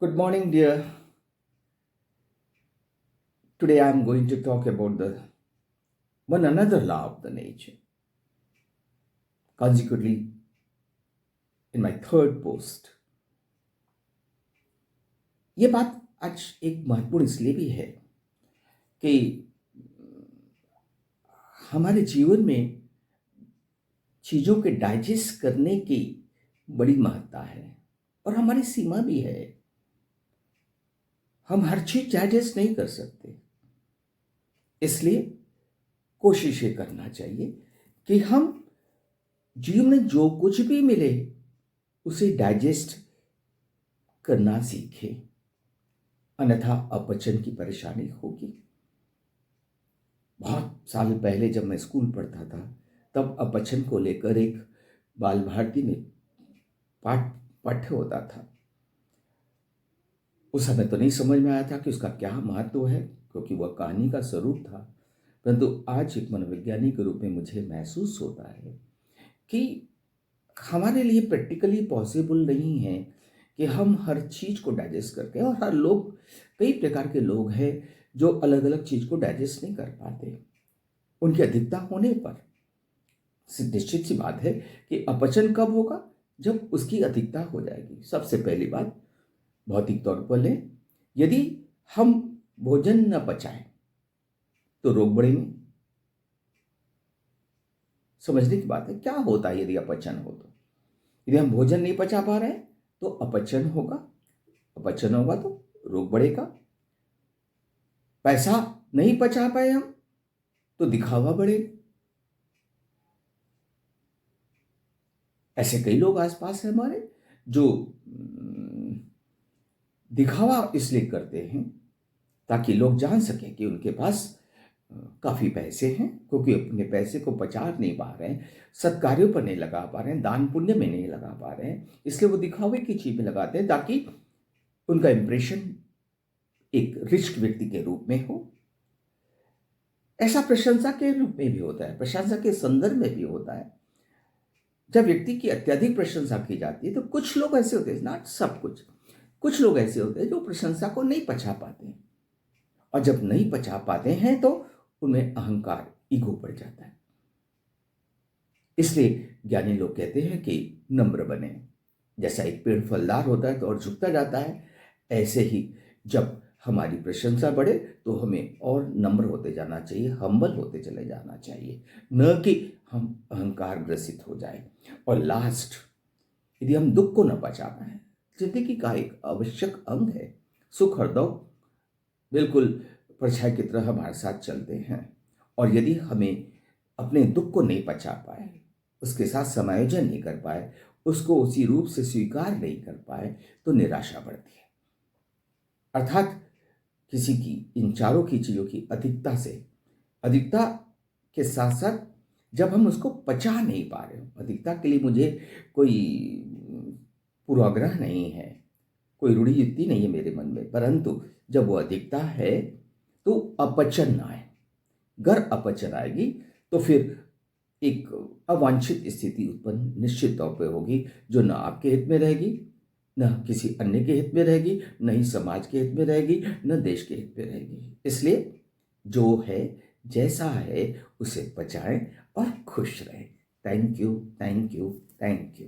Good morning, dear. Today I am going to talk about the one another law of the nature. Consequently, in my third post, ये बात आज एक महत्वपूर्ण इसलिए भी है कि हमारे जीवन में चीज़ों के डाइजेस्ट करने की बड़ी महत्ता है और हमारी सीमा भी है। हम हर चीज डाइजेस्ट नहीं कर सकते, इसलिए कोशिश ये करना चाहिए कि हम जीवन में जो कुछ भी मिले उसे डाइजेस्ट करना सीखें, अन्यथा अपचन की परेशानी होगी। बहुत साल पहले जब मैं स्कूल पढ़ता था तब अपचन को लेकर एक बाल भारती में पाठ पाठ्य होता था। उस समय तो नहीं समझ में आया था कि उसका क्या महत्व है, क्योंकि वह कहानी का स्वरूप था। परंतु आज एक मनोवैज्ञानिक के रूप में मुझे महसूस होता है कि हमारे लिए प्रैक्टिकली पॉसिबल नहीं है कि हम हर चीज को डाइजेस्ट करते हैं, और हर लोग, कई प्रकार के लोग हैं जो अलग अलग चीज को डाइजेस्ट नहीं कर पाते। उनकी अधिकता होने पर निश्चित सी बात है कि अपचन कब होगा, जब उसकी अधिकता हो जाएगी। सबसे पहली बात भौतिक तौर पर लें, यदि हम भोजन न पचाएं तो रोग बढ़ेंगे। समझने की बात है, क्या होता है यदि अपचन हो तो? यदि हम भोजन नहीं पचा पा रहे हैं तो अपचन होगा। अपचन होगा तो रोग बढ़ेगा। पैसा नहीं पचा पाए हम तो दिखावा बढ़ेगा। ऐसे कई लोग आसपास हैं हमारे जो दिखावा इसलिए करते हैं ताकि लोग जान सकें कि उनके पास काफी पैसे हैं, क्योंकि अपने पैसे को पचा नहीं पा रहे हैं, सत्कार्यों पर नहीं लगा पा रहे हैं, दान पुण्य में नहीं लगा पा रहे हैं, इसलिए वो दिखावे की चीज में लगाते हैं ताकि उनका इंप्रेशन एक रिच व्यक्ति के रूप में हो। ऐसा प्रशंसा के रूप में भी होता है, प्रशंसा के संदर्भ में भी होता है। जब व्यक्ति की अत्यधिक प्रशंसा की जाती है तो कुछ लोग ऐसे होते हैं, नॉट सब कुछ लोग ऐसे होते हैं जो प्रशंसा को नहीं पचा पाते हैं, और जब नहीं पचा पाते हैं तो उनमें अहंकार, ईगो बढ़ जाता है। इसलिए ज्ञानी लोग कहते हैं कि नम्र बने। जैसा एक पेड़ फलदार होता है तो और झुकता जाता है, ऐसे ही जब हमारी प्रशंसा बढ़े तो हमें और नम्र होते जाना चाहिए, हम्बल होते चले जाना चाहिए, न कि हम अहंकार ग्रसित हो जाए। और लास्ट, यदि हम दुख को न पचा पाए, जिंदगी का एक आवश्यक अंग है, सुख और दुख बिल्कुल परछाई की तरह हमारे साथ चलते हैं, और यदि हमें अपने दुख को नहीं पचा पाए, उसके साथ समायोजन नहीं कर पाए, उसको उसी रूप से स्वीकार नहीं कर पाए, तो निराशा बढ़ती है। अर्थात किसी की इन चारों की चीजों की अधिकता के साथ साथ जब हम उसको पचा नहीं पा रहे हो, अधिकता के लिए मुझे कोई पूर्वाग्रह नहीं है, कोई रूढ़ि युक्ति नहीं है मेरे मन में, परंतु जब वो अधिकता है तो अपचन आए, अगर अपचन आएगी तो फिर एक अवांछित स्थिति उत्पन्न निश्चित तौर पे होगी, जो न आपके हित में रहेगी, न किसी अन्य के हित में रहेगी, न ही समाज के हित में रहेगी, न देश के हित में रहेगी। इसलिए जो है, जैसा है, उसे बचाएं और खुश रहें। Thank you, thank you, thank you.